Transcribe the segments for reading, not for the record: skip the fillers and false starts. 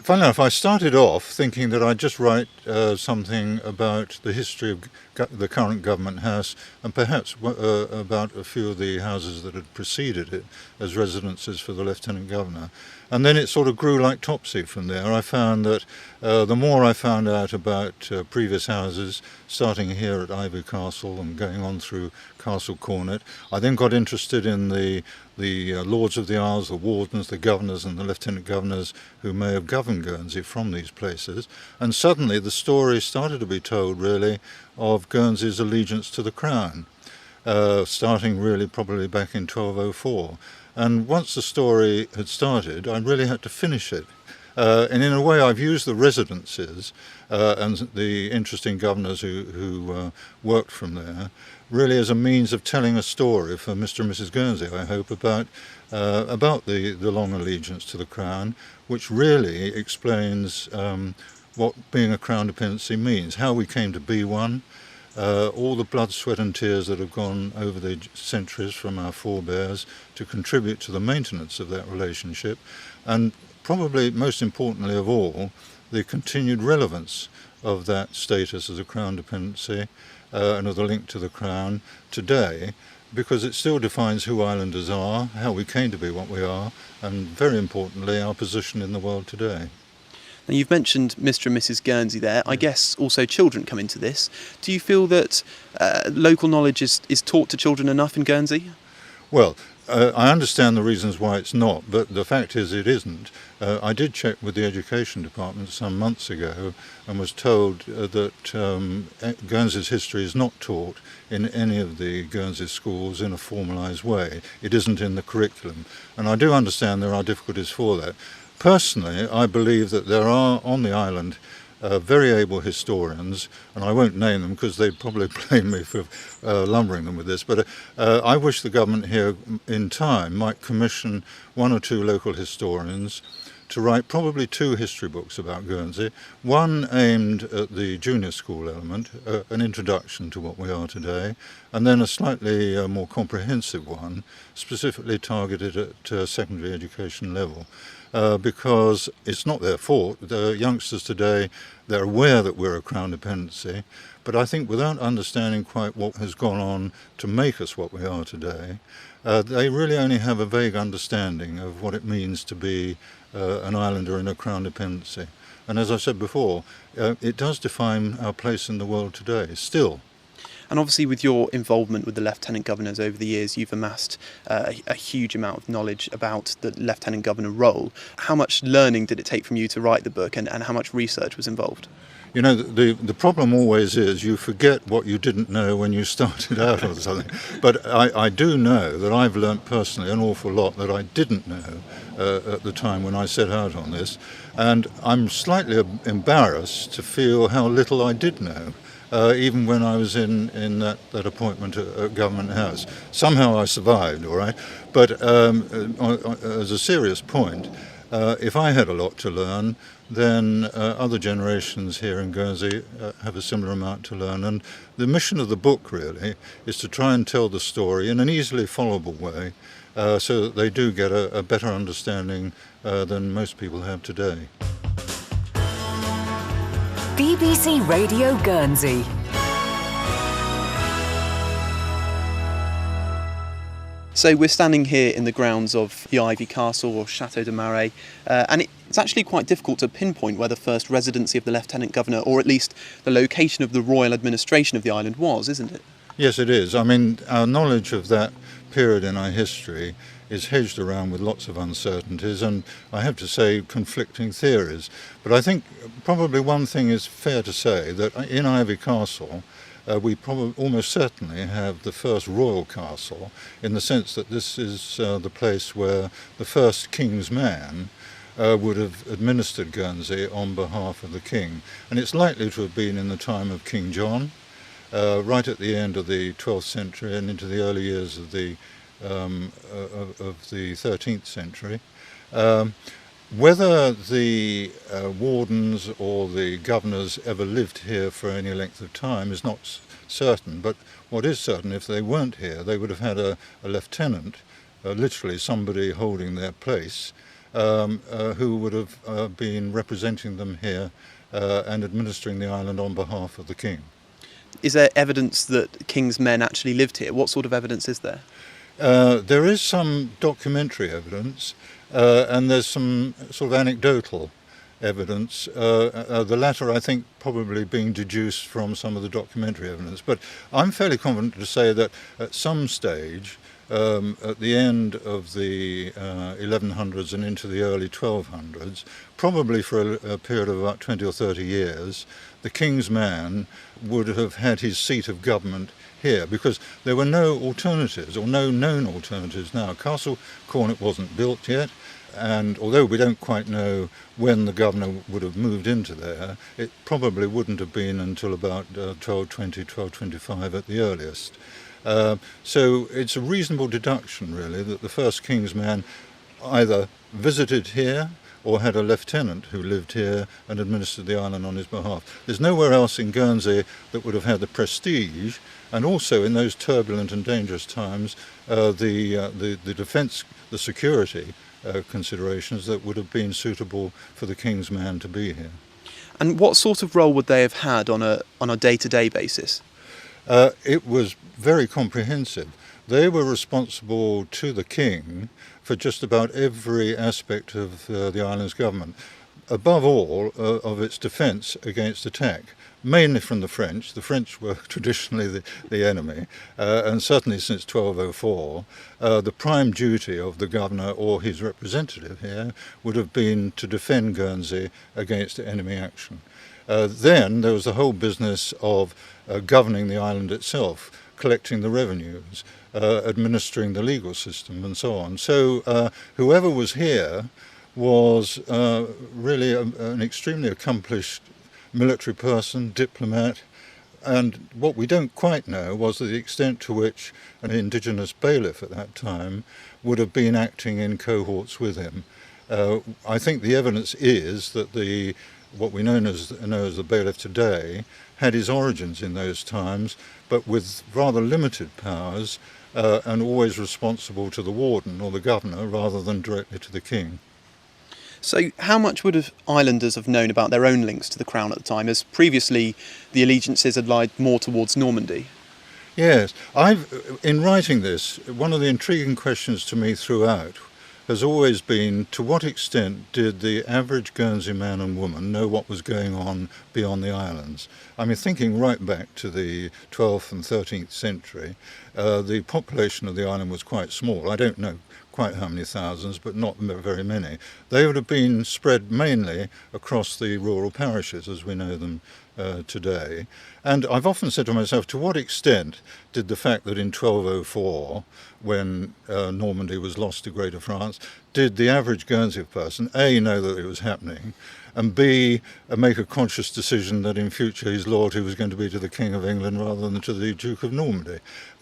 Funnily enough, I started off thinking that I'd just write something about the history of the current government house and perhaps about a few of the houses that had preceded it as residences for the Lieutenant Governor. And then it sort of grew like topsy from there. I found that the more I found out about previous houses, starting here at Ivy Castle and going on through Castle Cornet, I then got interested in the Lords of the Isles, the Wardens, the Governors and the Lieutenant Governors who may have governed Guernsey from these places. And suddenly the story started to be told, really, of Guernsey's allegiance to the Crown, starting really probably back in 1204. And once the story had started, I really had to finish it. And in a way, I've used the residences and the interesting governors who worked from there really as a means of telling a story for Mr. and Mrs. Guernsey, I hope, about the long allegiance to the Crown, which really explains what being a Crown dependency means, how we came to be one, all the blood, sweat and tears that have gone over the centuries from our forebears to contribute to the maintenance of that relationship, and probably most importantly of all, the continued relevance of that status as a Crown dependency and of the link to the Crown today, because it still defines who islanders are, how we came to be what we are, and very importantly, our position in the world today. Now, you've mentioned Mr. and Mrs. Guernsey there. I guess also children come into this. Do you feel that local knowledge is taught to children enough in Guernsey? Well, I understand the reasons why it's not, but the fact is it isn't. I did check with the Education Department some months ago and was told that Guernsey's history is not taught in any of the Guernsey schools in a formalised way. It isn't in the curriculum. And I do understand there are difficulties for that. Personally, I believe that there are on the island very able historians, and I won't name them because they'd probably blame me for lumbering them with this, but I wish the government here in time might commission one or two local historians to write probably 2 history books about Guernsey, one aimed at the junior school element, an introduction to what we are today, and then a slightly more comprehensive one, specifically targeted at secondary education level. Because it's not their fault. The youngsters today, they're aware that we're a Crown dependency, but I think without understanding quite what has gone on to make us what we are today, they really only have a vague understanding of what it means to be an islander in a Crown dependency. And as I said before, it does define our place in the world today, still. And obviously with your involvement with the Lieutenant Governors over the years, you've amassed a huge amount of knowledge about the Lieutenant Governor role. How much learning did it take from you to write the book, and how much research was involved? You know, the problem always is you forget what you didn't know when you started out or something. But I do know that I've learnt personally an awful lot that I didn't know at the time when I set out on this. And I'm slightly embarrassed to feel how little I did know. Even when I was in that appointment at Government House. Somehow I survived, all right? But as a serious point, if I had a lot to learn, then other generations here in Guernsey have a similar amount to learn. And the mission of the book, really, is to try and tell the story in an easily followable way so that they do get a better understanding than most people have today. BBC Radio Guernsey. So we're standing here in the grounds of the Ivy Castle, or Chateau de Marais, and it's actually quite difficult to pinpoint where the first residency of the Lieutenant Governor, or at least the location of the royal administration of the island was, isn't it? Yes, it is. I mean, our knowledge of that period in our history is hedged around with lots of uncertainties and, I have to say, conflicting theories. But I think probably one thing is fair to say, that in Ivy Castle we probably almost certainly have the first royal castle, in the sense that this is the place where the first King's man would have administered Guernsey on behalf of the King. And it's likely to have been in the time of King John, right at the end of the 12th century and into the early years of the 13th century. Whether the wardens or the governors ever lived here for any length of time is not certain, but what is certain, if they weren't here, they would have had a lieutenant, literally somebody holding their place, who would have been representing them here and administering the island on behalf of the king. Is there evidence that King's men actually lived here? What sort of evidence is there? There is some documentary evidence, and there's some sort of anecdotal evidence, the latter I think probably being deduced from some of the documentary evidence. But I'm fairly confident to say that at some stage, at the end of the 1100s and into the early 1200s, probably for a period of about 20 or 30 years, the King's man would have had his seat of government here, because there were no alternatives, or no known alternatives now. Castle Cornet wasn't built yet, and although we don't quite know when the governor would have moved into there, it probably wouldn't have been until about 1220, 1225 at the earliest. So it's a reasonable deduction, really, that the first King's man either visited here or had a lieutenant who lived here and administered the island on his behalf. There's nowhere else in Guernsey that would have had the prestige, and also in those turbulent and dangerous times, the defence, the security considerations that would have been suitable for the King's man to be here. And what sort of role would they have had on a day-to-day basis? It was very comprehensive. They were responsible to the king for just about every aspect of the island's government, above all of its defence against attack, mainly from the French. The French were traditionally the enemy, and certainly since 1204, the prime duty of the governor or his representative here would have been to defend Guernsey against enemy action. Then there was the whole business of governing the island itself, collecting the revenues, administering the legal system, and so on. So whoever was here was really an extremely accomplished military person, diplomat, and what we don't quite know was the extent to which an indigenous bailiff at that time would have been acting in cohorts with him. I think the evidence is that what we know as the bailiff today had his origins in those times, but with rather limited powers, and always responsible to the warden or the governor rather than directly to the king. So how much would islanders have known about their own links to the crown at the time, as previously the allegiances had lied more towards Normandy? Yes, in writing this, one of the intriguing questions to me throughout has always been, to what extent did the average Guernsey man and woman know what was going on beyond the islands? I mean, thinking right back to the 12th and 13th century, the population of the island was quite small. I don't know quite how many thousands, but not very many. They would have been spread mainly across the rural parishes as we know them today. And I've often said to myself, to what extent did the fact that in 1204, when Normandy was lost to Greater France, did the average Guernsey person A, know that it was happening, and B, make a conscious decision that in future his loyalty was going to be to the King of England rather than to the Duke of Normandy?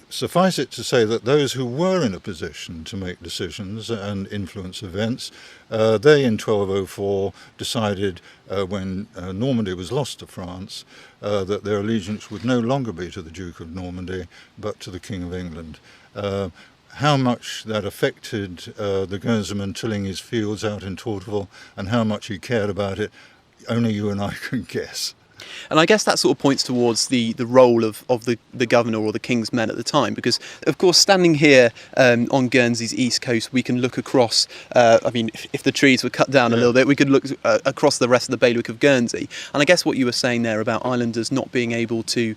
Suffice it to say that those who were in a position to make decisions and influence events, they in 1204 decided when Normandy was lost to France that their allegiance would no longer be to the Duke of Normandy but to the King of England. How much that affected the Guernseyman tilling his fields out in Torteval and how much he cared about it, only you and I can guess. And I guess that sort of points towards the role of the governor or the King's men at the time, because, of course, standing here on Guernsey's east coast, we can look across, if the trees were cut down a little bit, we could look across the rest of the bailiwick of Guernsey. And I guess what you were saying there about islanders not being able to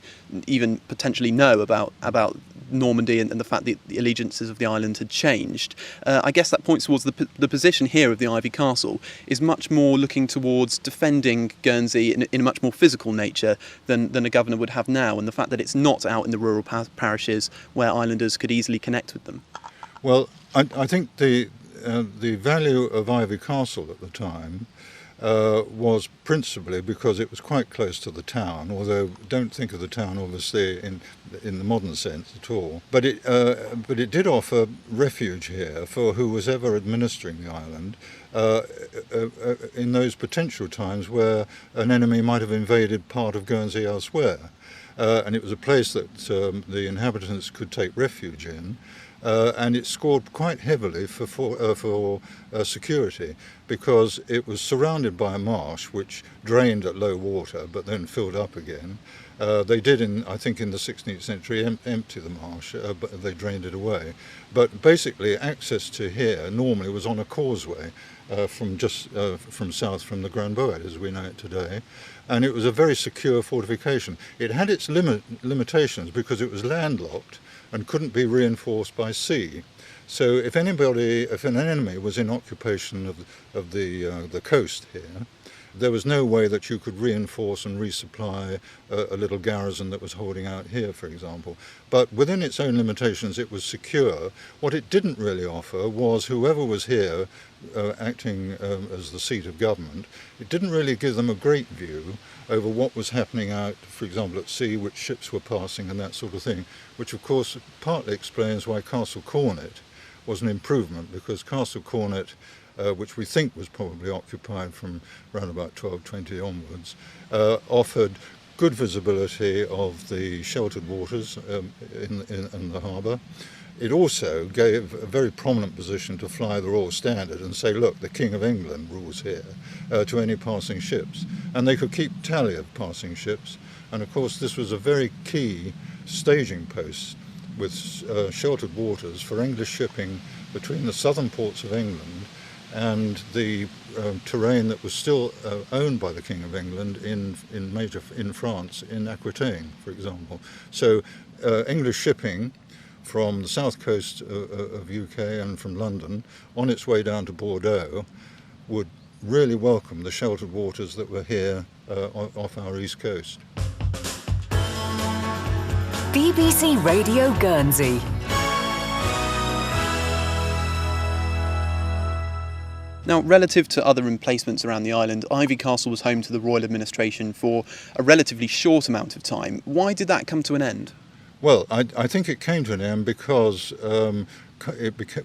even potentially know about Normandy and the fact that the allegiances of the island had changed, I guess that points towards the position here of the Ivy Castle is much more looking towards defending Guernsey in a much more physical nature than a governor would have now, and the fact that it's not out in the rural parishes where islanders could easily connect with them. Well, I think the value of Ivy Castle at the time was principally because it was quite close to the town, although don't think of the town obviously in the modern sense at all. But it did offer refuge here for who was ever administering the island in those potential times where an enemy might have invaded part of Guernsey elsewhere. And it was a place that the inhabitants could take refuge in. and it scored quite heavily for security, because it was surrounded by a marsh which drained at low water but then filled up again. They did, I think in the 16th century, empty the marsh, but they drained it away. But basically access to here normally was on a causeway from south from the Grand Boët as we know it today, and it was a very secure fortification. It had its limitations because it was landlocked and couldn't be reinforced by sea. So if an enemy was in occupation of the coast here, there was no way that you could reinforce and resupply a little garrison that was holding out here, for example. But within its own limitations, it was secure. What it didn't really offer was whoever was here acting as the seat of government, it didn't really give them a great view over what was happening out, for example, at sea, which ships were passing and that sort of thing, which of course partly explains why Castle Cornet was an improvement, because Castle Cornet, which we think was probably occupied from around about 1220 onwards, offered good visibility of the sheltered waters in the harbour. It also gave a very prominent position to fly the Royal Standard and say, look, the King of England rules here, to any passing ships. And they could keep tally of passing ships. And of course this was a very key staging post with sheltered waters for English shipping between the southern ports of England and the terrain that was still owned by the King of England in France, in Aquitaine, for example. So English shipping from the south coast of UK and from London on its way down to Bordeaux would really welcome the sheltered waters that were here off our east coast. BBC Radio Guernsey. Now, relative to other emplacements around the island, Ivy Castle was home to the royal administration for a relatively short amount of time. Why did that come to an end? Well, I think it came to an end because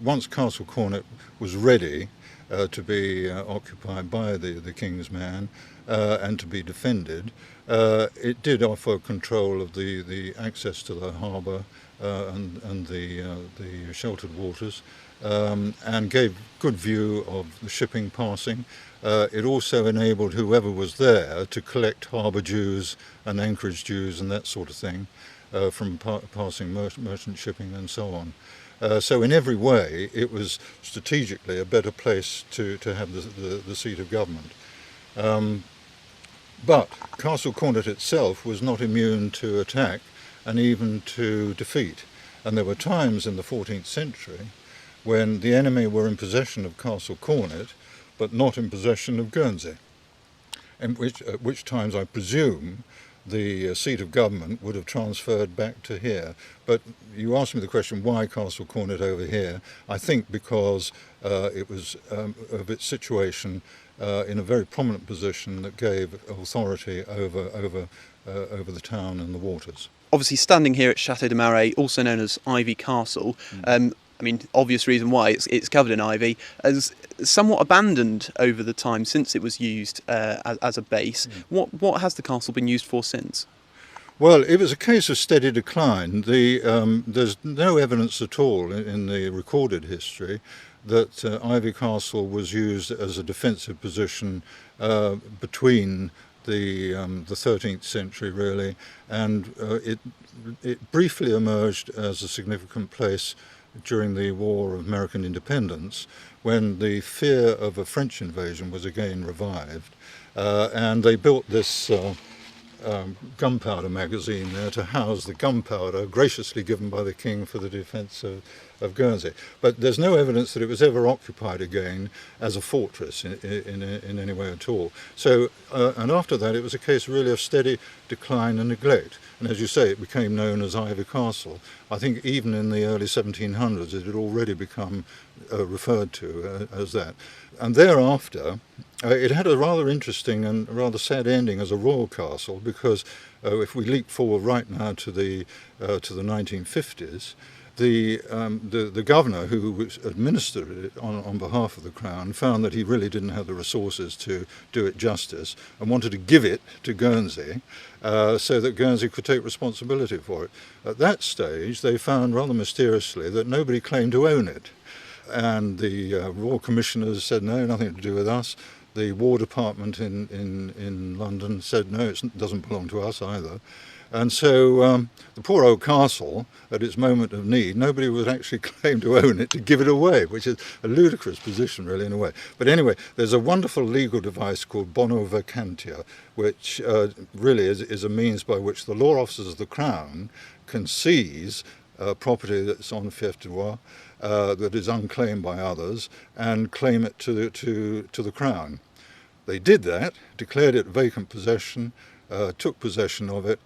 once Castle Cornet was ready to be occupied by the King's Man and to be defended, it did offer control of the access to the harbour and the sheltered waters, and gave good view of the shipping passing. It also enabled whoever was there to collect harbour dues and anchorage dues and that sort of thing from passing merchant shipping and so on. So in every way it was strategically a better place to have the seat of government. But Castle Cornet itself was not immune to attack and even to defeat. And there were times in the 14th century when the enemy were in possession of Castle Cornet, but not in possession of Guernsey, at which times I presume the seat of government would have transferred back to here. But you asked me the question, why Castle Cornet over here? I think because it was of its situation in a very prominent position that gave authority over the town and the waters. Obviously, standing here at Château de Marais, also known as Ivy Castle, I mean, obvious reason why it's covered in ivy, as somewhat abandoned over the time since it was used as a base. What has the castle been used for since? Well, it was a case of steady decline. There's no evidence at all in the recorded history that Ivy Castle was used as a defensive position between the 13th century really, and it briefly emerged as a significant place during the War of American Independence, when the fear of a French invasion was again revived, and they built this gunpowder magazine there to house the gunpowder graciously given by the King for the defence of Guernsey. But there's no evidence that it was ever occupied again as a fortress in any way at all. So, and after that it was a case really of steady decline and neglect. And as you say, it became known as Ivy Castle. I think even in the early 1700s it had already become referred to as that. And thereafter, it had a rather interesting and rather sad ending as a royal castle, because if we leap forward right now to the 1950s, the governor who administered it on behalf of the Crown found that he really didn't have the resources to do it justice and wanted to give it to Guernsey so that Guernsey could take responsibility for it. At that stage, they found rather mysteriously that nobody claimed to own it. And the Royal Commissioners said, no, nothing to do with us. The War Department in London said, no, it doesn't belong to us either. And so the poor old castle, at its moment of need, nobody would actually claim to own it to give it away, which is a ludicrous position, really, in a way. But anyway, there's a wonderful legal device called bono vacantia, which really is a means by which the law officers of the Crown can seize property that's en fief droit, that is unclaimed by others, and claim it to the Crown. They did that, declared it vacant possession, took possession of it,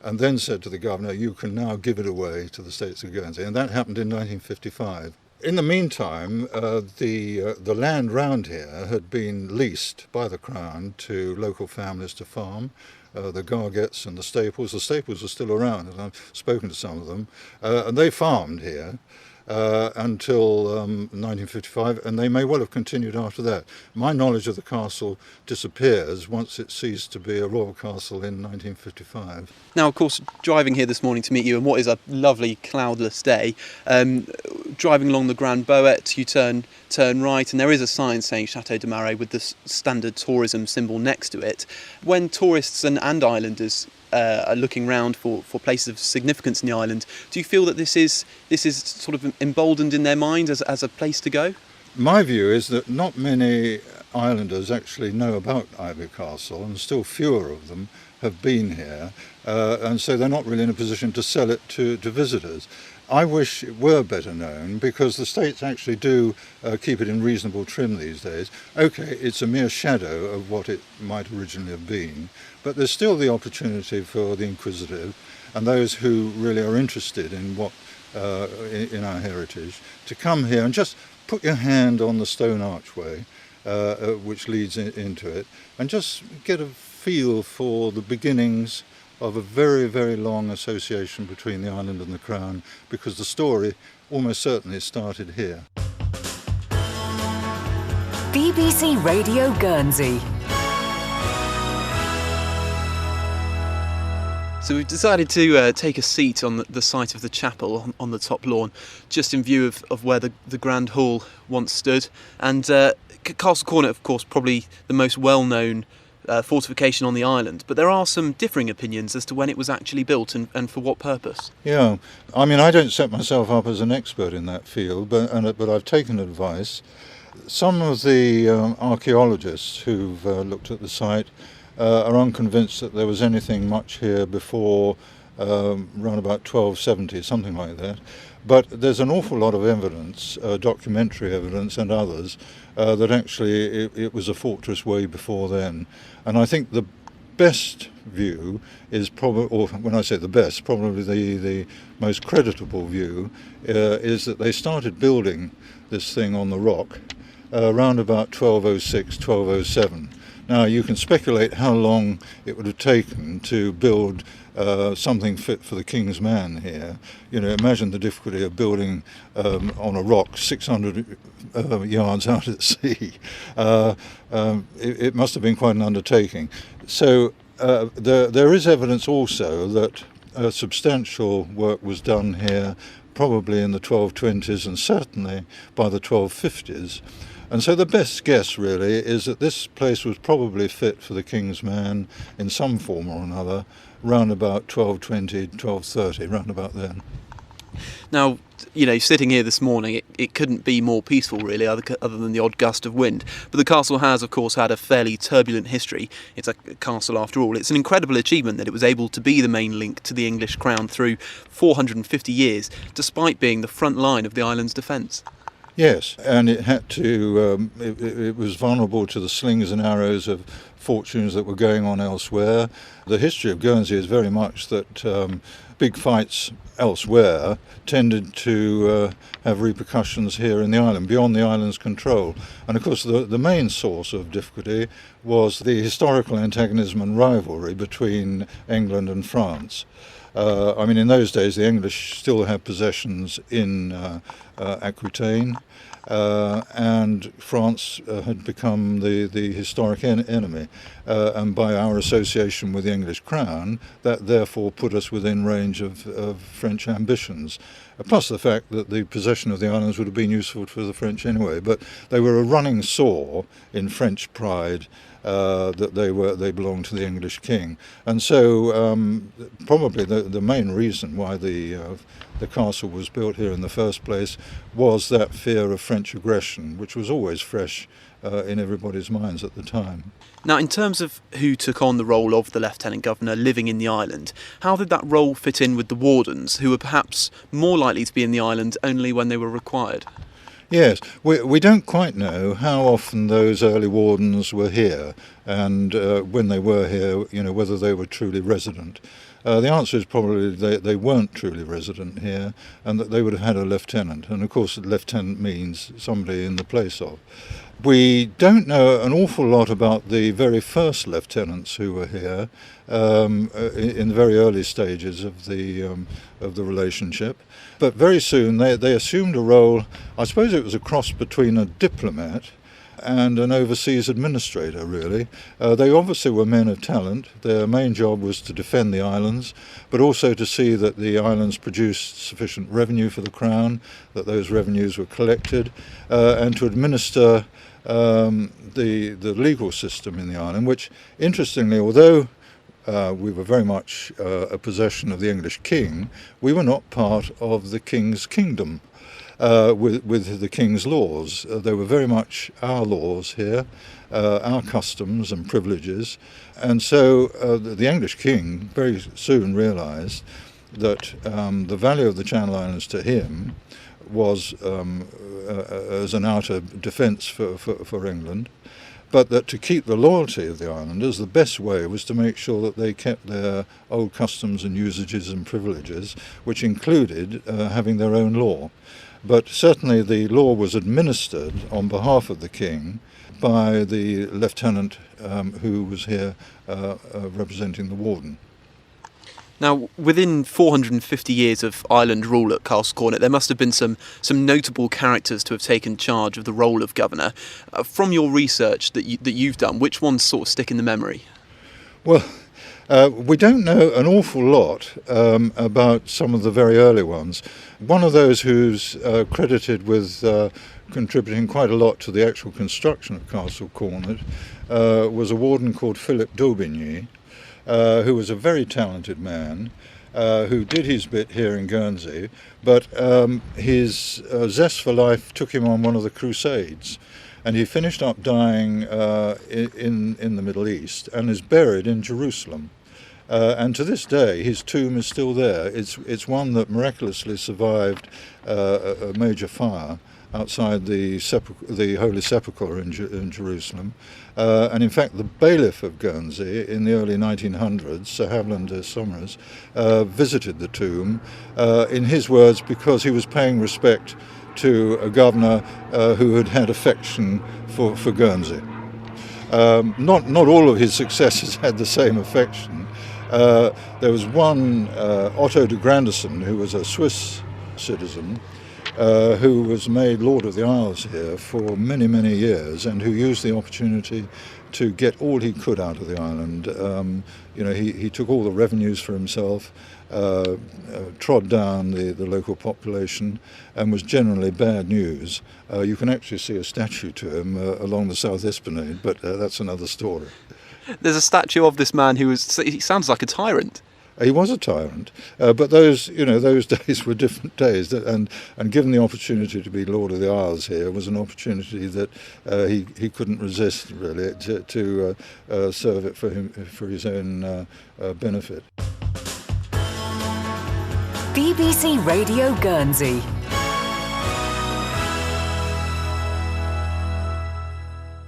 and then said to the governor, you can now give it away to the States of Guernsey. And that happened in 1955. In the meantime, the land round here had been leased by the Crown to local families to farm, the Gargets and the Staples. The Staples are still around, and I've spoken to some of them, and they farmed here until 1955, and they may well have continued after that. My knowledge of the castle disappears once it ceased to be a royal castle in 1955. Now, of course, driving here this morning to meet you, and what is a lovely cloudless day, driving along the Grand Boet, you turn right, and there is a sign saying Chateau de Marais with the standard tourism symbol next to it. When tourists and islanders are looking round for places of significance in the island, do you feel that this is sort of emboldened in their minds as a place to go? My view is that not many islanders actually know about Ivy Castle, and still fewer of them have been here, and so they're not really in a position to sell it to visitors. I wish it were better known, because the states actually do keep it in reasonable trim these days. Okay, it's a mere shadow of what it might originally have been, but there's still the opportunity for the inquisitive and those who really are interested in what in our heritage to come here and just put your hand on the stone archway which leads into it, and just get a feel for the beginnings of a very, very long association between the island and the Crown, because the story almost certainly started here. BBC Radio Guernsey. So we've decided to take a seat on the site of the chapel on the top lawn, just in view of where the Grand Hall once stood. And Castle Cornet, of course, probably the most well-known fortification on the island, but there are some differing opinions as to when it was actually built and for what purpose. Yeah, I mean, I don't set myself up as an expert in that field, but I've taken advice. Some of the archaeologists who've looked at the site are unconvinced that there was anything much here before around about 1270, something like that. But there's an awful lot of evidence, documentary evidence and others, that actually it was a fortress way before then. And I think the best view is probably, or when I say the best, probably the most creditable view, is that they started building this thing on the rock around about 1206, 1207. Now, you can speculate how long it would have taken to build something fit for the King's Man here. You know, imagine the difficulty of building on a rock 600 yards out at sea. It must have been quite an undertaking. So there is evidence also that substantial work was done here, probably in the 1220s and certainly by the 1250s. And so the best guess, really, is that this place was probably fit for the King's Man in some form or another, round about 1220, 1230, round about then. Now, you know, sitting here this morning, it couldn't be more peaceful, really, other than the odd gust of wind. But the castle has, of course, had a fairly turbulent history. It's a castle, after all. It's an incredible achievement that it was able to be the main link to the English crown through 450 years, despite being the front line of the island's defence. Yes, and it had to, it was vulnerable to the slings and arrows of fortunes that were going on elsewhere. The history of Guernsey is very much that big fights elsewhere tended to have repercussions here in the island, beyond the island's control. And of course the main source of difficulty was the historical antagonism and rivalry between England and France. In those days, the English still had possessions in Aquitaine, and France had become the historic enemy. And by our association with the English crown, that therefore put us within range of French ambitions. Plus the fact that the possession of the islands would have been useful for the French anyway. But they were a running sore in French pride that they belonged to the English king. And so probably the main reason why the castle was built here in the first place was that fear of French aggression, which was always fresh in everybody's minds at the time. Now, in terms of who took on the role of the Lieutenant Governor living in the island, how did that role fit in with the wardens, who were perhaps more likely to be in the island only when they were required? Yes, we don't quite know how often those early wardens were here, and when they were here, whether they were truly resident. The answer is probably they weren't truly resident here, and that they would have had a lieutenant. And of course, a lieutenant means somebody in the place of. We don't know an awful lot about the very first lieutenants who were here in the very early stages of the relationship. But very soon they assumed a role. I suppose it was a cross between a diplomat and an overseas administrator, really. They obviously were men of talent. Their main job was to defend the islands, but also to see that the islands produced sufficient revenue for the crown, that those revenues were collected, and to administer the legal system in the island, which, interestingly, although we were very much a possession of the English king, we were not part of the king's kingdom. With the king's laws. They were very much our laws here, our customs and privileges. And so the English king very soon realised that the value of the Channel Islands to him was as an outer defence for England, but that to keep the loyalty of the islanders, the best way was to make sure that they kept their old customs and usages and privileges, which included having their own law. But certainly the law was administered on behalf of the king by the lieutenant who was here representing the warden. Now, within 450 years of island rule at Castle Cornet, there must have been some notable characters to have taken charge of the role of governor. From your research that you've done, which ones sort of stick in the memory? Well, we don't know an awful lot about some of the very early ones. One of those who's credited with contributing quite a lot to the actual construction of Castle Cornet was a warden called Philip d'Aubigny, who was a very talented man, who did his bit here in Guernsey, but his zest for life took him on one of the Crusades. And he finished up dying in the Middle East and is buried in Jerusalem. And to this day, his tomb is still there. It's one that miraculously survived a major fire outside the Holy Sepulchre in Jerusalem. And in fact, the bailiff of Guernsey in the early 1900s, Sir Haviland de Somers, visited the tomb, in his words, because he was paying respect to a governor who had affection for Guernsey. Not all of his successors had the same affection. There was one, Otto de Grandison, who was a Swiss citizen, who was made Lord of the Isles here for many, many years, and who used the opportunity to get all he could out of the island. He took all the revenues for himself, trod down the local population, and was generally bad news. You can actually see a statue to him along the South Esplanade, but that's another story. There's a statue of this man he sounds like a tyrant. He was a tyrant, but those days were different days, and given the opportunity to be Lord of the Isles here was an opportunity that he couldn't resist, really, to serve it for his own benefit. BBC Radio Guernsey.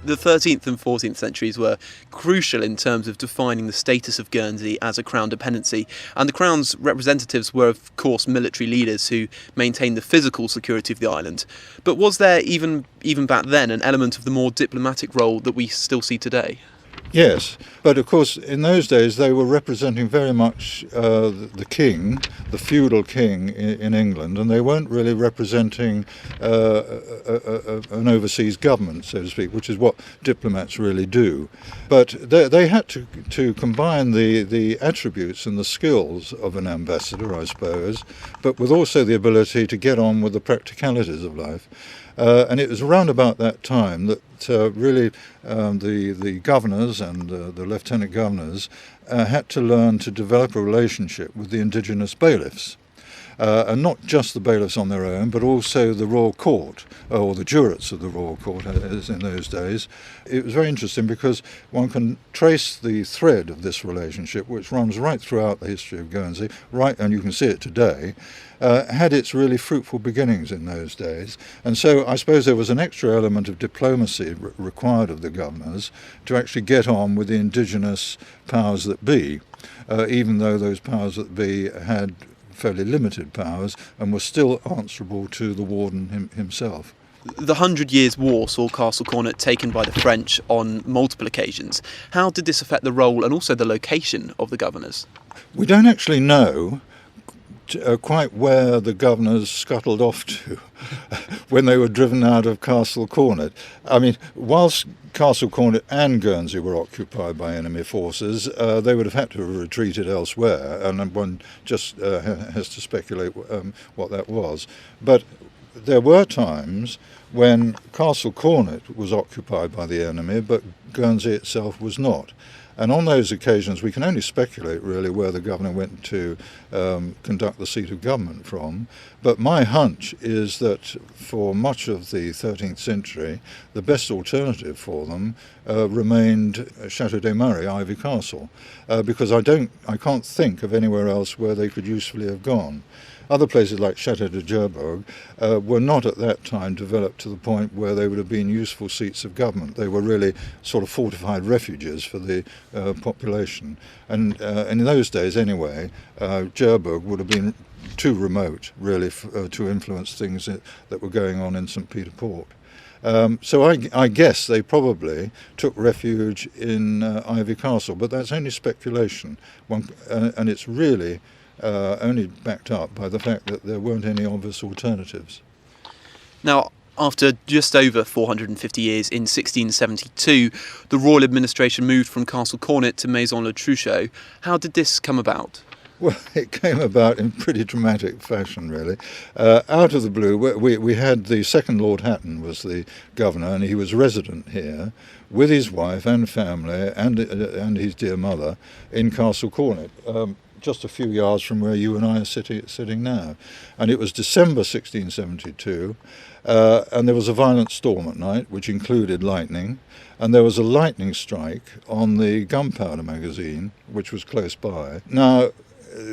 The 13th and 14th centuries were crucial in terms of defining the status of Guernsey as a crown dependency, and the crown's representatives were, of course, military leaders who maintained the physical security of the island. But was there, even back then, an element of the more diplomatic role that we still see today? Yes, but of course in those days they were representing very much the king, the feudal king in England, and they weren't really representing an overseas government, so to speak, which is what diplomats really do. But they had to combine the attributes and the skills of an ambassador, I suppose, but with also the ability to get on with the practicalities of life. And it was around about that time that really the governors and the lieutenant governors had to learn to develop a relationship with the indigenous bailiffs. And not just the bailiffs on their own, but also the royal court, or the jurates of the royal court, as in those days. It was very interesting because one can trace the thread of this relationship, which runs right throughout the history of Guernsey, and you can see it today, had its really fruitful beginnings in those days. And so I suppose there was an extra element of diplomacy required of the governors to actually get on with the indigenous powers that be, even though those powers that be had fairly limited powers and was still answerable to the warden himself. The 100 Years' War saw Castle Cornet taken by the French on multiple occasions. How did this affect the role and also the location of the governors? We don't actually know quite where the governors scuttled off to when they were driven out of Castle Cornet. I mean, whilst Castle Cornet and Guernsey were occupied by enemy forces, they would have had to have retreated elsewhere, and one just has to speculate what that was. But there were times when Castle Cornet was occupied by the enemy, but Guernsey itself was not. And on those occasions, we can only speculate, really, where the governor went to conduct the seat of government from. But my hunch is that for much of the 13th century, the best alternative for them remained Chateau des Marais, Ivy Castle, because I can't think of anywhere else where they could usefully have gone. Other places like Chateau de Cherbourg were not at that time developed to the point where they would have been useful seats of government. They were really sort of fortified refuges for the population. And in those days anyway, Cherbourg would have been too remote really to influence things that were going on in St. Peter Port. So I guess they probably took refuge in Ivy Castle, but that's only speculation, and it's really only backed up by the fact that there weren't any obvious alternatives. Now, after just over 450 years, in 1672, the royal administration moved from Castle Cornet to Maison Le Truchot. How did this come about? Well, it came about in pretty dramatic fashion, really. Out of the blue, we had the second Lord Hatton was the governor, and he was resident here with his wife and family and his dear mother in Castle Cornet, just a few yards from where you and I are sitting now. And it was December 1672, and there was a violent storm at night, which included lightning, and there was a lightning strike on the gunpowder magazine, which was close by. Now,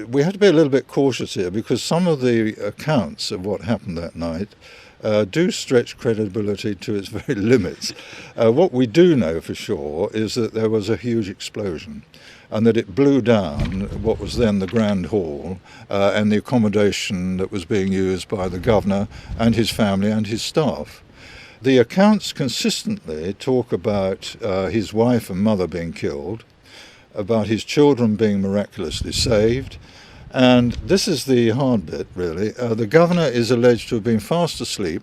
we had to be a little bit cautious here because some of the accounts of what happened that night do stretch credibility to its very limits. What we do know for sure is that there was a huge explosion and that it blew down what was then the Grand Hall and the accommodation that was being used by the governor and his family and his staff. The accounts consistently talk about his wife and mother being killed, about his children being miraculously saved, and this is the hard bit, really. The governor is alleged to have been fast asleep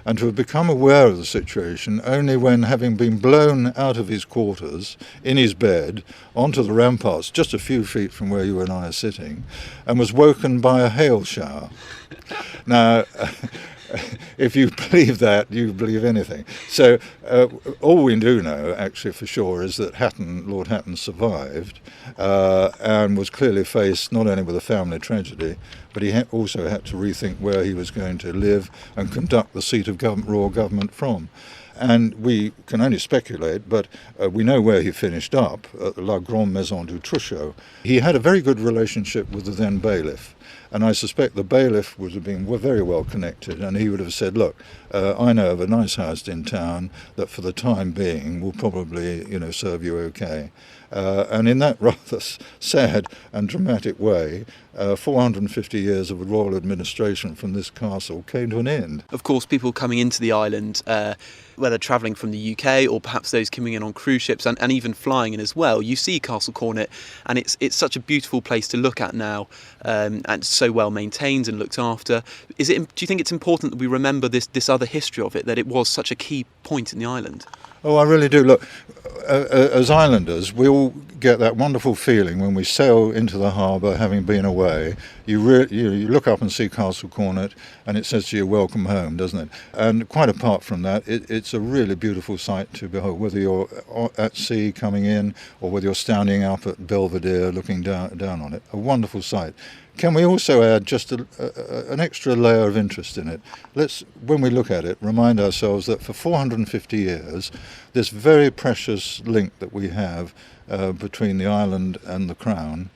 and to have become aware of the situation only when, having been blown out of his quarters in his bed onto the ramparts just a few feet from where you and I are sitting, and was woken by a hail shower. Now, if you believe that, you believe anything. So all we do know, actually, for sure, is that Lord Hatton survived and was clearly faced not only with a family tragedy, but he also had to rethink where he was going to live and conduct the seat of royal government from. And we can only speculate, but we know where he finished up, at La Grande Maison du Truchot. He had a very good relationship with the then bailiff, and I suspect the bailiff would have been very well connected, and he would have said, look, I know of a nice house in town that for the time being will probably, serve you okay. And in that rather sad and dramatic way, 450 years of royal administration from this castle came to an end. Of course, people coming into the island, whether travelling from the UK or perhaps those coming in on cruise ships and even flying in as well, you see Castle Cornet, and it's such a beautiful place to look at now, and so well maintained and looked after. Do you think it's important that we remember this other history of it, that it was such a key point in the island? Oh, I really do. Look, as islanders, we all get that wonderful feeling when we sail into the harbour, having been away. You look up and see Castle Cornet, and it says to you, "Welcome home," doesn't it? And quite apart from that, it's a really beautiful sight to behold, whether you're at sea coming in or whether you're standing up at Belvedere looking down on it. A wonderful sight. Can we also add just an extra layer of interest in it? Let's, when we look at it, remind ourselves that for 450 years, this very precious link that we have between the island and the Crown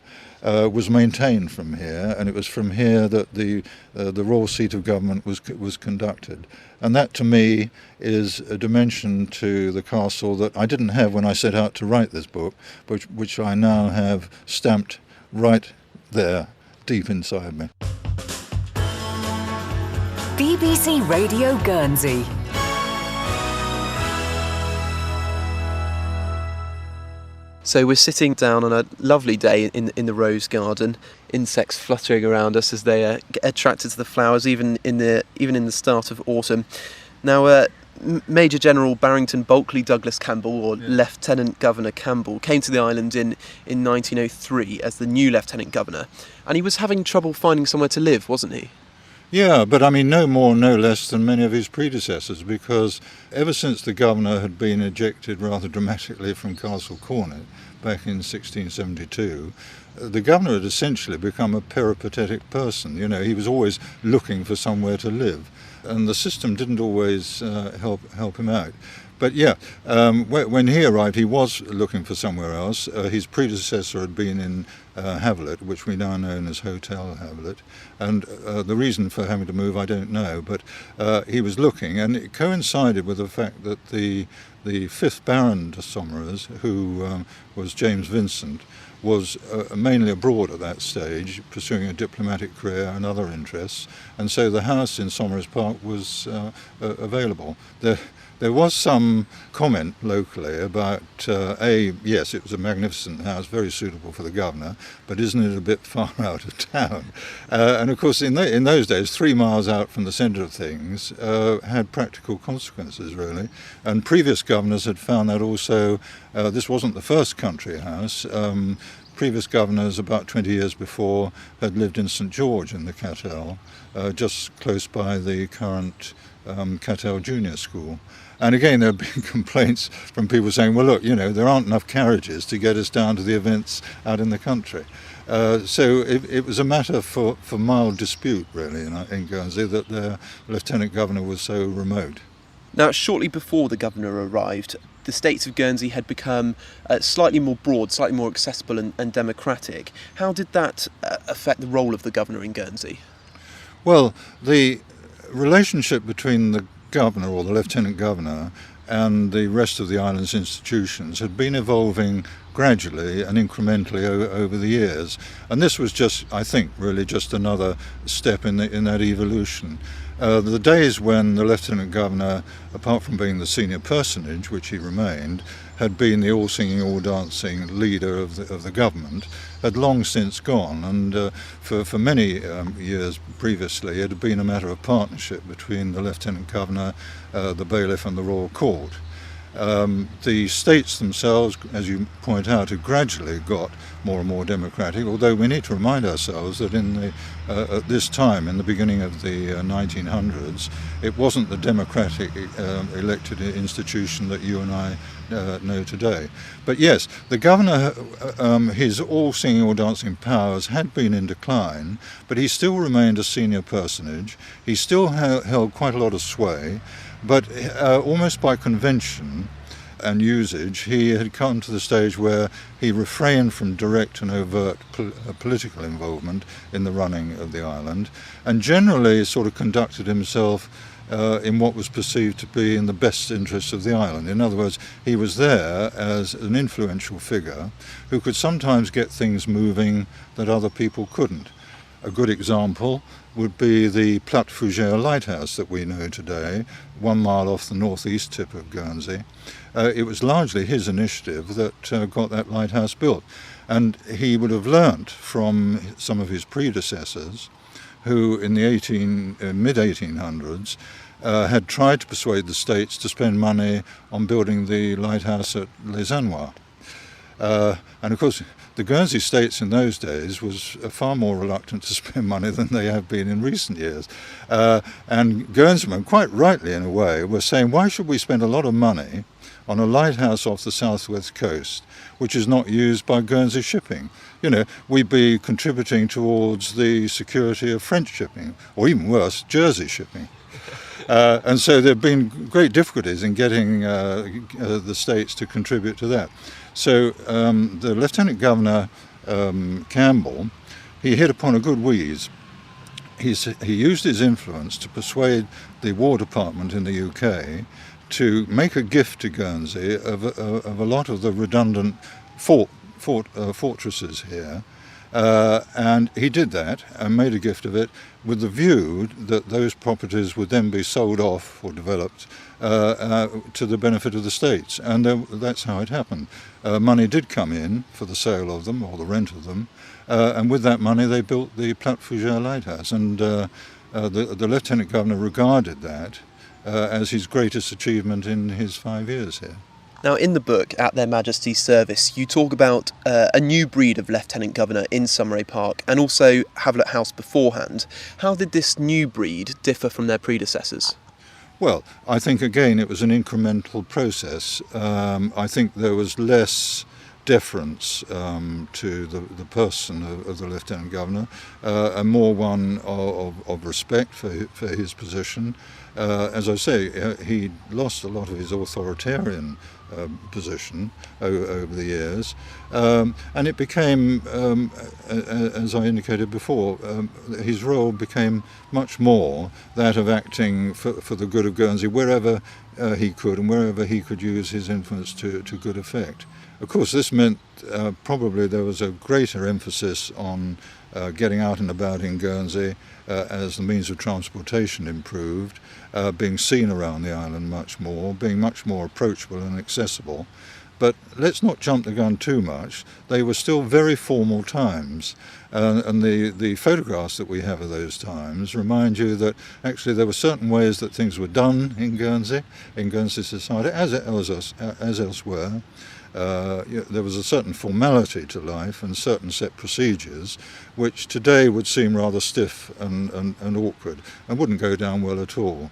was maintained from here, and it was from here that the royal seat of government was conducted. And that, to me, is a dimension to the castle that I didn't have when I set out to write this book, but which I now have stamped right there, deep inside me. BBC Radio Guernsey. So we're sitting down on a lovely day in the rose garden, insects fluttering around us as they get attracted to the flowers, even in the start of autumn. Now, Major General Barrington Bulkeley Douglas Campbell, or Lieutenant Governor Campbell, came to the island in 1903 as the new Lieutenant Governor, and he was having trouble finding somewhere to live, wasn't he? Yeah, but I mean no more, no less than many of his predecessors, because ever since the governor had been ejected rather dramatically from Castle Cornet back in 1672, the governor had essentially become a peripatetic person. You know, he was always looking for somewhere to live, and the system didn't always help him out. But yeah, when he arrived, he was looking for somewhere else. His predecessor had been in Havelet, which we now know as Hotel Havelet, and the reason for having to move I don't know, but he was looking, and it coincided with the fact that the 5th Baron de Saumarez, who was James Vincent, was mainly abroad at that stage, pursuing a diplomatic career and other interests, and so the house in Saumarez Park was available. There was some comment locally about, yes, it was a magnificent house, very suitable for the governor, but isn't it a bit far out of town? And of course, in those days, 3 miles out from the centre of things had practical consequences, really. And previous governors had found that also. This wasn't the first country house. Previous governors, about 20 years before, had lived in St George in the Cattell, just close by the current Cattell Junior School. And again, there have been complaints from people saying, well, look, you know, there aren't enough carriages to get us down to the events out in the country. So it was a matter for mild dispute, really, in Guernsey, that the Lieutenant Governor was so remote. Now, shortly before the governor arrived, the States of Guernsey had become slightly more broad, slightly more accessible and democratic. How did that affect the role of the governor in Guernsey? Well, the relationship between the governor or the lieutenant governor and the rest of the island's institutions had been evolving gradually and incrementally over the years, and this was just, I think, really just another step in that evolution. The days when the lieutenant governor, apart from being the senior personage, which he remained, had been the all-singing, all-dancing leader of the government, had long since gone, and for many years previously it had been a matter of partnership between the lieutenant governor, the bailiff and the royal court. The states themselves, as you point out, have gradually got more and more democratic, although we need to remind ourselves that at this time, in the beginning of the 1900s, it wasn't the democratic elected institution that you and I know today. But yes, the governor, his all-singing, all-dancing powers had been in decline, but he still remained a senior personage. He still held quite a lot of sway, but almost by convention and usage, he had come to the stage where he refrained from direct and overt political involvement in the running of the island, and generally sort of conducted himself in what was perceived to be in the best interests of the island. In other words, he was there as an influential figure who could sometimes get things moving that other people couldn't. A good example would be the Platte Fougère lighthouse that we know today, 1 mile off the northeast tip of Guernsey. It was largely his initiative that got that lighthouse built. And he would have learnt from some of his predecessors who in the mid-1800s had tried to persuade the states to spend money on building the lighthouse at Les Anois. And of course, the Guernsey states in those days was far more reluctant to spend money than they have been in recent years. And Guernseymen, quite rightly in a way, were saying, why should we spend a lot of money on a lighthouse off the southwest coast, which is not used by Guernsey shipping? You know, we'd be contributing towards the security of French shipping, or even worse, Jersey shipping. And so there have been great difficulties in getting the states to contribute to that. So the Lieutenant Governor, Campbell, he hit upon a good wheeze. He used his influence to persuade the War Department in the UK to make a gift to Guernsey of a lot of the redundant fortresses here. And he did that and made a gift of it with the view that those properties would then be sold off or developed to the benefit of the states. And that's how it happened. Money did come in for the sale of them or the rent of them, and with that money they built the Platte Fougère lighthouse. And the Lieutenant Governor regarded that as his greatest achievement in his 5 years here. Now, in the book, At Their Majesties Service, you talk about a new breed of Lieutenant Governor in Saumarez Park and also Havelet House beforehand. How did this new breed differ from their predecessors? Well, I think, again, it was an incremental process. I think there was less deference to the person of the Lieutenant Governor, and more one of respect for his position. As I say, he lost a lot of his authoritarian position over the years, and it became, as I indicated before, his role became much more that of acting for the good of Guernsey wherever he could and wherever he could use his influence to good effect. Of course, this meant probably there was a greater emphasis on getting out and about in Guernsey as the means of transportation improved, being seen around the island much more, being much more approachable and accessible. But let's not jump the gun too much. They were still very formal times, and the photographs that we have of those times remind you that actually there were certain ways that things were done in Guernsey society, as elsewhere. There was a certain formality to life and certain set procedures which today would seem rather stiff and awkward and wouldn't go down well at all.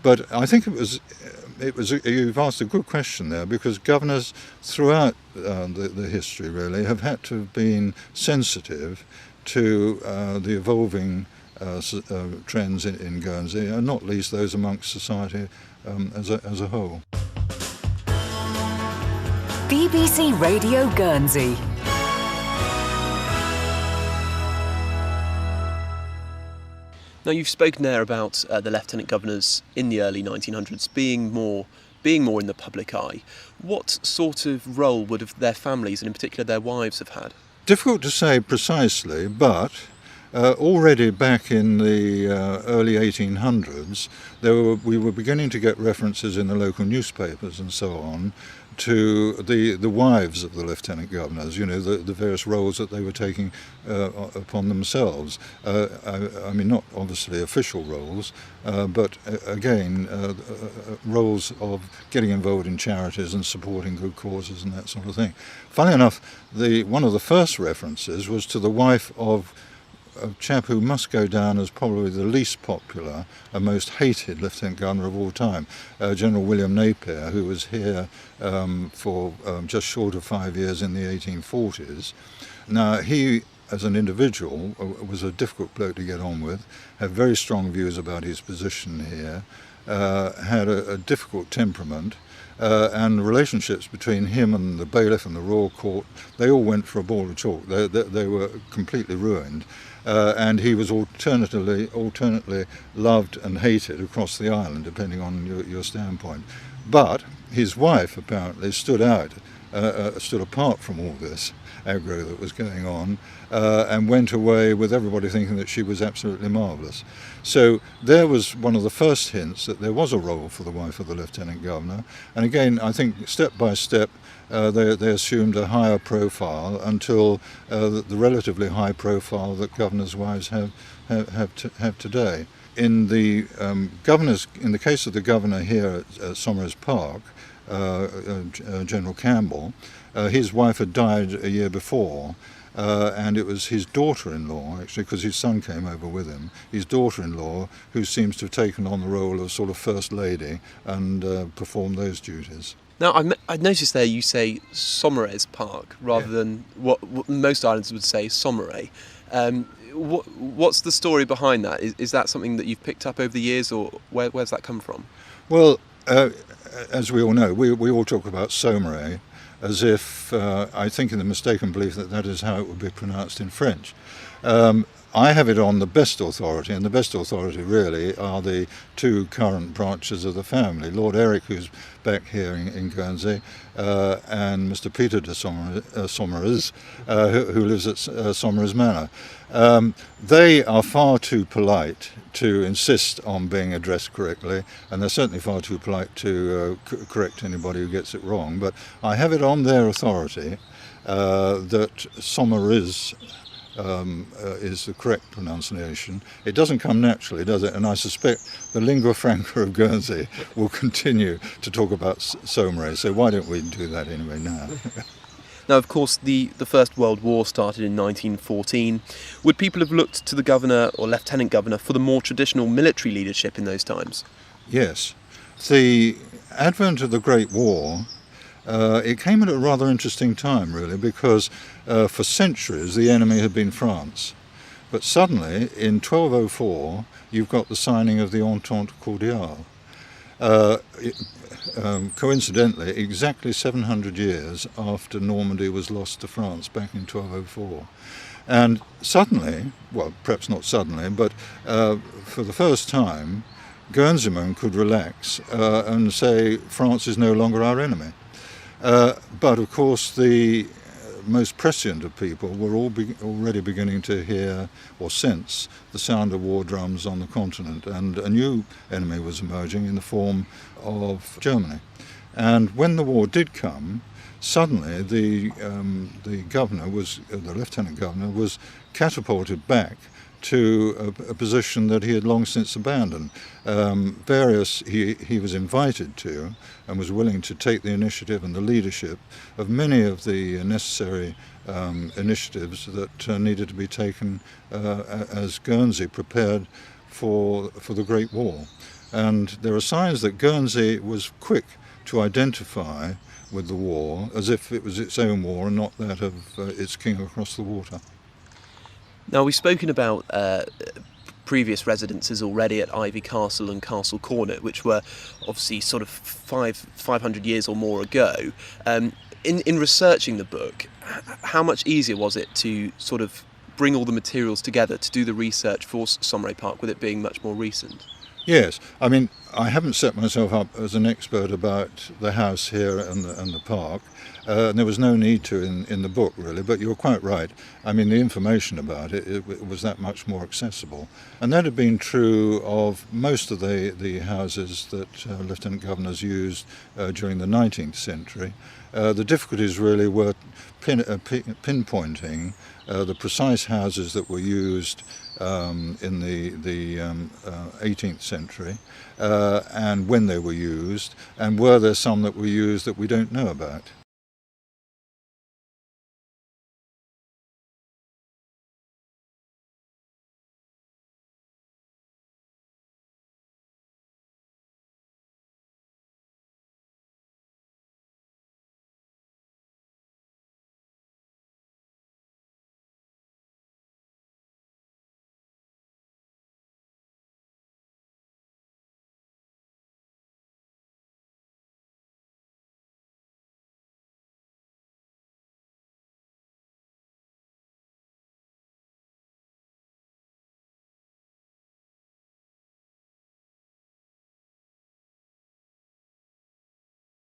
But I think you've asked a good question there, because governors throughout the history really have had to have been sensitive to the evolving trends in Guernsey, and not least those amongst society as a whole. BBC Radio Guernsey. Now, you've spoken there about the Lieutenant Governors in the early 1900s being more in the public eye. What sort of role would have their families, and in particular their wives, have had? Difficult to say precisely, but already back in the early 1800s, we were beginning to get references in the local newspapers and so on to the wives of the Lieutenant Governors, you know, the various roles that they were taking upon themselves. I mean, not obviously official roles, but again, roles of getting involved in charities and supporting good causes and that sort of thing. Funnily enough, one of the first references was to the wife of a chap who must go down as probably the least popular and most hated Lieutenant Governor of all time, General William Napier, who was here for just short of 5 years in the 1840s. Now, he, as an individual, was a difficult bloke to get on with, had very strong views about his position here, had a difficult temperament, and relationships between him and the bailiff and the royal court, they all went for a ball of chalk. They were completely ruined. And he was alternately loved and hated across the island, depending on your standpoint. But his wife apparently stood apart from all this aggro that was going on, and went away with everybody thinking that she was absolutely marvellous. So there was one of the first hints that there was a role for the wife of the Lieutenant Governor. And again, I think step by step, they assumed a higher profile until the relatively high profile that governors' wives have today. In the case of the governor here at Somers Park, General Campbell, his wife had died a year before, and it was his daughter-in-law, actually, because his son came over with him, his daughter-in-law, who seems to have taken on the role of sort of first lady and performed those duties. Now, I noticed there you say Somers Park rather than what most islands would say Sommeray. What's the story behind that? Is that something that you've picked up over the years, or where's that come from? Well, as we all know, we all talk about Sommeray as if, I think in the mistaken belief that is how it would be pronounced in French. I have it on the best authority, and the best authority really are the two current branches of the family, Lord Eric, who's back here in Guernsey, and Mr. Peter de Somers, who lives at Somers Manor. They are far too polite to insist on being addressed correctly, and they're certainly far too polite to correct anybody who gets it wrong. But I have it on their authority that Somers is the correct pronunciation. It doesn't come naturally, does it? And I suspect the lingua franca of Guernsey will continue to talk about Sommeray, so why don't we do that anyway now? Now, of course, the First World War started in 1914. Would people have looked to the governor or lieutenant governor for the more traditional military leadership in those times? Yes. The advent of the Great War, it came at a rather interesting time, really, because for centuries the enemy had been France. But suddenly, in 1204, you've got the signing of the Entente Cordiale. Coincidentally, exactly 700 years after Normandy was lost to France back in 1204. And suddenly, well, perhaps not suddenly, but for the first time, Guernseymen could relax and say France is no longer our enemy. But of course, the most prescient of people were already beginning to hear or sense the sound of war drums on the continent, and a new enemy was emerging in the form of Germany. And when the war did come, suddenly the lieutenant governor was catapulted back to a position that he had long since abandoned. He was invited to and was willing to take the initiative and the leadership of many of the necessary initiatives that needed to be taken as Guernsey prepared for the Great War. And there are signs that Guernsey was quick to identify with the war as if it was its own war and not that of its king across the water. Now, we've spoken about previous residences already at Ivy Castle and Castle Cornet, which were obviously sort of 500 years or more ago. In researching the book, how much easier was it to sort of bring all the materials together to do the research for Sommeray Park, with it being much more recent? Yes, I mean, I haven't set myself up as an expert about the house here and the park, and there was no need to in the book, really, but you're quite right. I mean, the information about it was that much more accessible. And that had been true of most of the houses that lieutenant governors used during the 19th century. The difficulties really were pinpointing the precise houses that were used in the 18th century, and when they were used, and were there some that were used that we don't know about.